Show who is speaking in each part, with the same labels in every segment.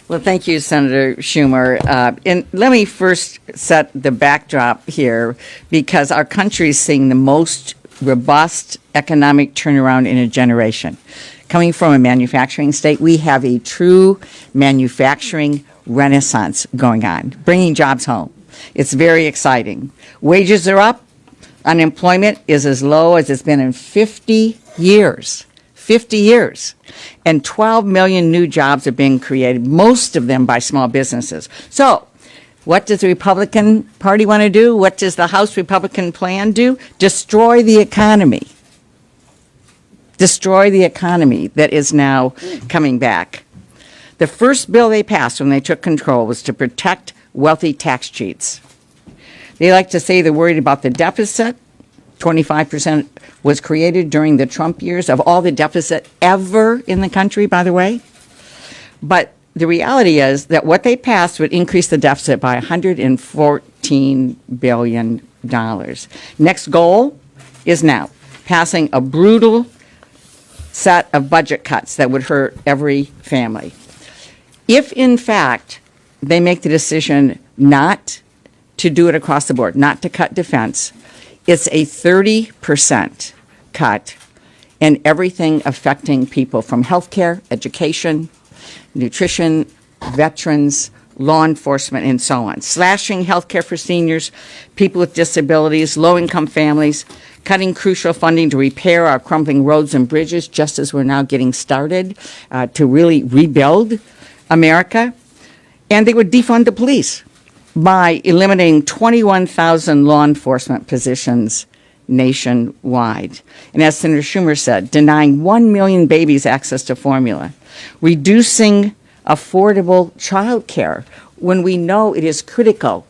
Speaker 1: Well, thank you, Senator Schumer. And let me first set the backdrop here, because our country is seeing the most robust economic turnaround in a generation. Coming from a manufacturing state, we have a true manufacturing renaissance going on, bringing jobs home. It's very exciting. Wages are up. Unemployment is as low as it's been in 50 years. 50 years. And 12 million new jobs are being created, most of them by small businesses. So, what does the Republican Party want to do? What does the House Republican plan do? Destroy the economy. Destroy the economy that is now coming back. The first bill they passed when they took control was to protect wealthy tax cheats. They like to say they're worried about the deficit. 25% was created during the Trump years of all the deficit ever in the country, by the way. But the reality is that what they passed would increase the deficit by $114 billion. Next goal is now passing a brutal set of budget cuts that would hurt every family. If, in fact, they make the decision not to do it across the board, not to cut defense, it's a 30% cut in everything affecting people from healthcare, education, nutrition, veterans, law enforcement, and so on. Slashing healthcare for seniors, people with disabilities, low-income families, cutting crucial funding to repair our crumbling roads and bridges, just as we're now getting started to really rebuild America. And they would defund the police by eliminating 21,000 law enforcement positions nationwide. And as Senator Schumer said, denying 1 million babies access to formula, reducing affordable child care when we know it is critical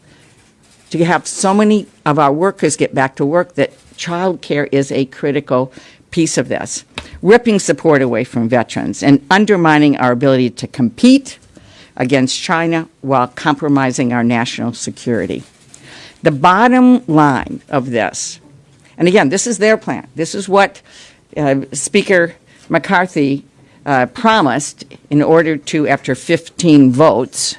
Speaker 1: to have so many of our workers get back to work that child care is a critical piece of this, ripping support away from veterans and undermining our ability to compete against China while compromising our national security. The bottom line of this, and again, this is their plan. This is what Speaker McCarthy promised in order to, after 15 votes,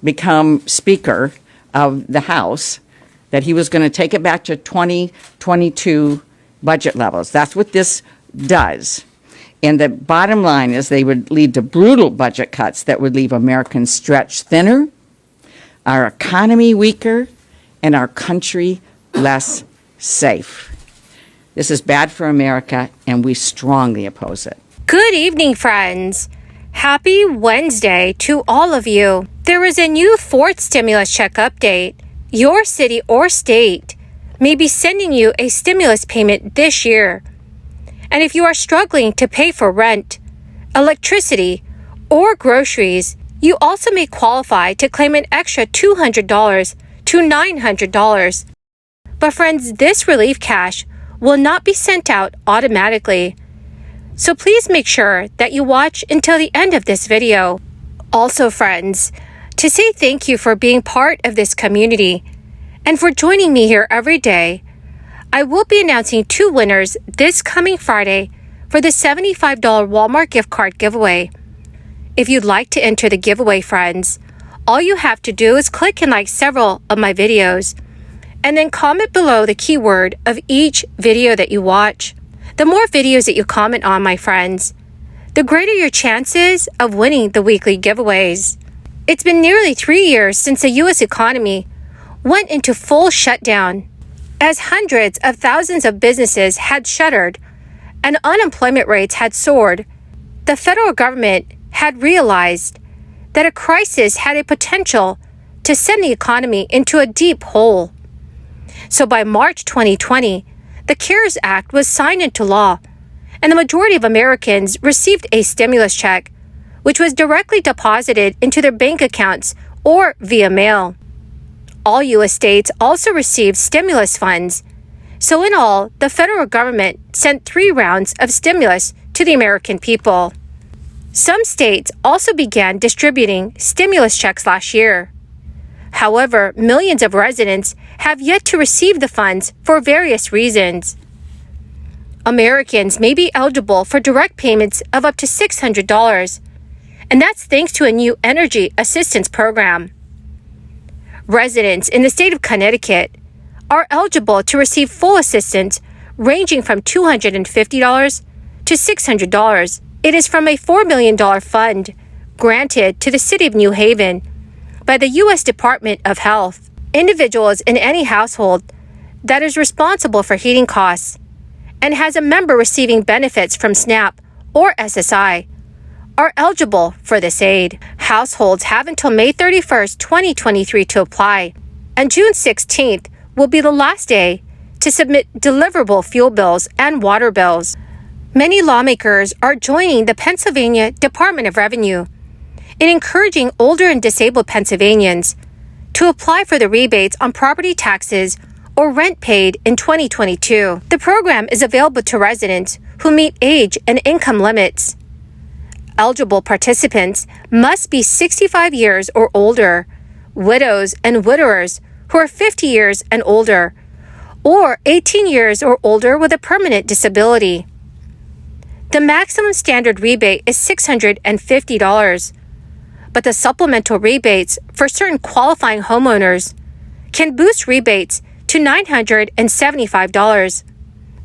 Speaker 1: become Speaker of the House, that he was going to take it back to 2022 budget levels. That's what this does. And the bottom line is they would lead to brutal budget cuts that would leave Americans stretched thinner, our economy weaker, and our country less safe. This is bad for America, and we strongly oppose it.
Speaker 2: Good evening, friends. Happy Wednesday to all of you. There is a new fourth stimulus check update. Your city or state may be sending you a stimulus payment this year. And if you are struggling to pay for rent, electricity, or groceries, you also may qualify to claim an extra $200 to $900. But friends, this relief cash will not be sent out automatically. So please make sure that you watch until the end of this video. Also, friends, to say thank you for being part of this community and for joining me here every day, I will be announcing 2 winners this coming Friday for the $75 Walmart gift card giveaway. If you'd like to enter the giveaway, friends, all you have to do is click and like several of my videos, and then comment below the keyword of each video that you watch. The more videos that you comment on, my friends, the greater your chances of winning the weekly giveaways. It's been nearly 3 years since the U.S. economy went into full shutdown, as hundreds of thousands of businesses had shuttered and unemployment rates had soared. The federal government had realized that a crisis had a potential to send the economy into a deep hole. So by March 2020, the CARES Act was signed into law, and the majority of Americans received a stimulus check, which was directly deposited into their bank accounts or via mail. All U.S. states also received stimulus funds. So in all, the federal government sent 3 rounds of stimulus to the American people. Some states also began distributing stimulus checks last year. However, millions of residents have yet to receive the funds for various reasons. Americans may be eligible for direct payments of up to $600, And that's thanks to a new energy assistance program. Residents in the state of Connecticut are eligible to receive full assistance ranging from $250 to $600. It is from a $4 million fund granted to the City of New Haven by the U.S. Department of Health. Individuals in any household that is responsible for heating costs and has a member receiving benefits from SNAP or SSI are eligible for this aid. Households have until May 31st, 2023 to apply, and June 16th will be the last day to submit deliverable fuel bills and water bills. Many lawmakers are joining the Pennsylvania Department of Revenue in encouraging older and disabled Pennsylvanians to apply for the rebates on property taxes or rent paid in 2022. The program is available to residents who meet age and income limits. Eligible participants must be 65 years or older, widows and widowers who are 50 years and older, or 18 years or older with a permanent disability. The maximum standard rebate is $650, but the supplemental rebates for certain qualifying homeowners can boost rebates to $975.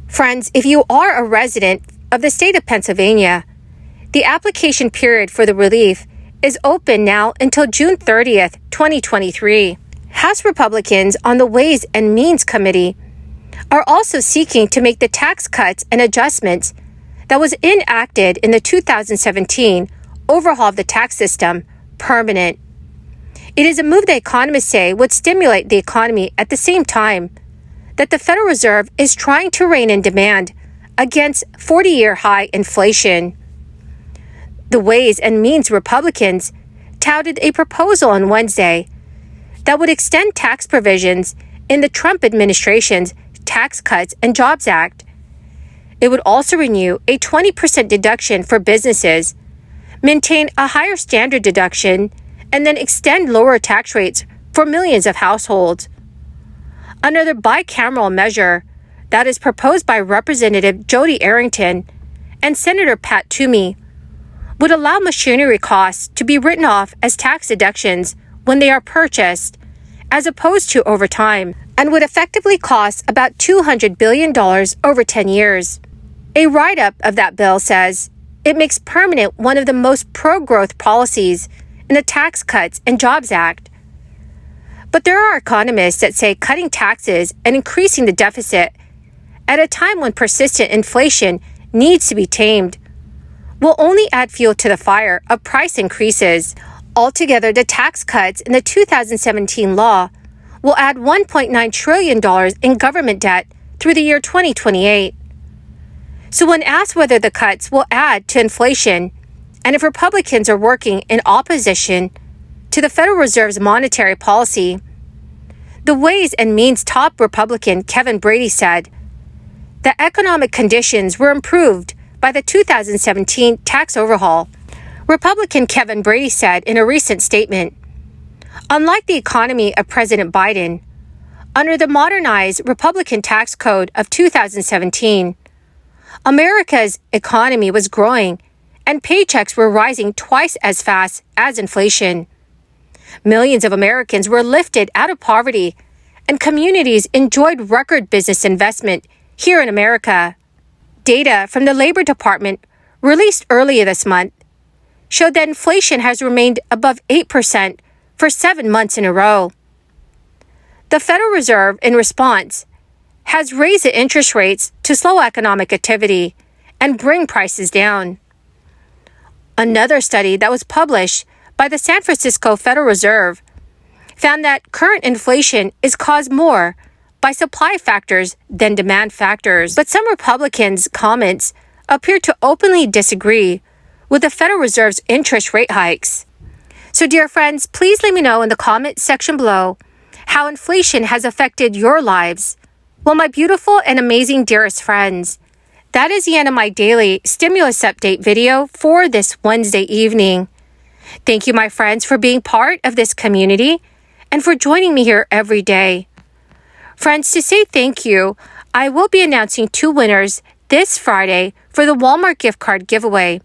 Speaker 2: Friends, if you are a resident of the state of Pennsylvania, the application period for the relief is open now until June 30th, 2023. House Republicans on the Ways and Means Committee are also seeking to make the tax cuts and adjustments that was enacted in the 2017 overhaul of the tax system permanent. It is a move that economists say would stimulate the economy at the same time that the Federal Reserve is trying to rein in demand against 40-year high inflation. The Ways and Means Republicans touted a proposal on Wednesday that would extend tax provisions in the Trump administration's Tax Cuts and Jobs Act. It would also renew a 20% deduction for businesses, maintain a higher standard deduction, and then extend lower tax rates for millions of households. Another bicameral measure that is proposed by Representative Jody Arrington and Senator Pat Toomey would allow machinery costs to be written off as tax deductions when they are purchased, as opposed to over time, and would effectively cost about $200 billion over 10 years. A write-up of that bill says it makes permanent one of the most pro-growth policies in the Tax Cuts and Jobs Act. But there are economists that say cutting taxes and increasing the deficit at a time when persistent inflation needs to be tamed will only add fuel to the fire of price increases. Altogether, the tax cuts in the 2017 law will add $1.9 trillion in government debt through the year 2028. So when asked whether the cuts will add to inflation and if Republicans are working in opposition to the Federal Reserve's monetary policy, the Ways and Means top Republican Kevin Brady said that economic conditions were improved by the 2017 tax overhaul. Republican Kevin Brady said in a recent statement, "Unlike the economy of President Biden, under the modernized Republican tax code of 2017, America's economy was growing and paychecks were rising twice as fast as inflation. Millions of Americans were lifted out of poverty and communities enjoyed record business investment here in America." Data from the Labor Department released earlier this month showed that inflation has remained above 8% for 7 months in a row. The Federal Reserve, in response, has raised the interest rates to slow economic activity and bring prices down. Another study that was published by the San Francisco Federal Reserve found that current inflation is caused more by supply factors than demand factors. But some Republicans' comments appear to openly disagree with the Federal Reserve's interest rate hikes. So, dear friends, please let me know in the comment section below how inflation has affected your lives. Well, my beautiful and amazing dearest friends, that is the end of my daily stimulus update video for this Wednesday evening. Thank you, my friends, for being part of this community and for joining me here every day. Friends, to say thank you, I will be announcing 2 winners this Friday for the Walmart gift card giveaway.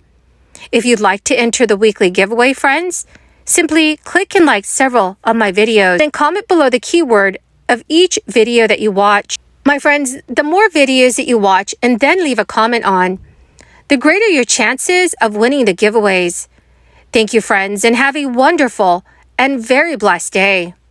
Speaker 2: If you'd like to enter the weekly giveaway, friends, simply click and like several of my videos, then comment below the keyword of each video that you watch. My friends, the more videos that you watch and then leave a comment on, the greater your chances of winning the giveaways. Thank you, friends, and have a wonderful and very blessed day.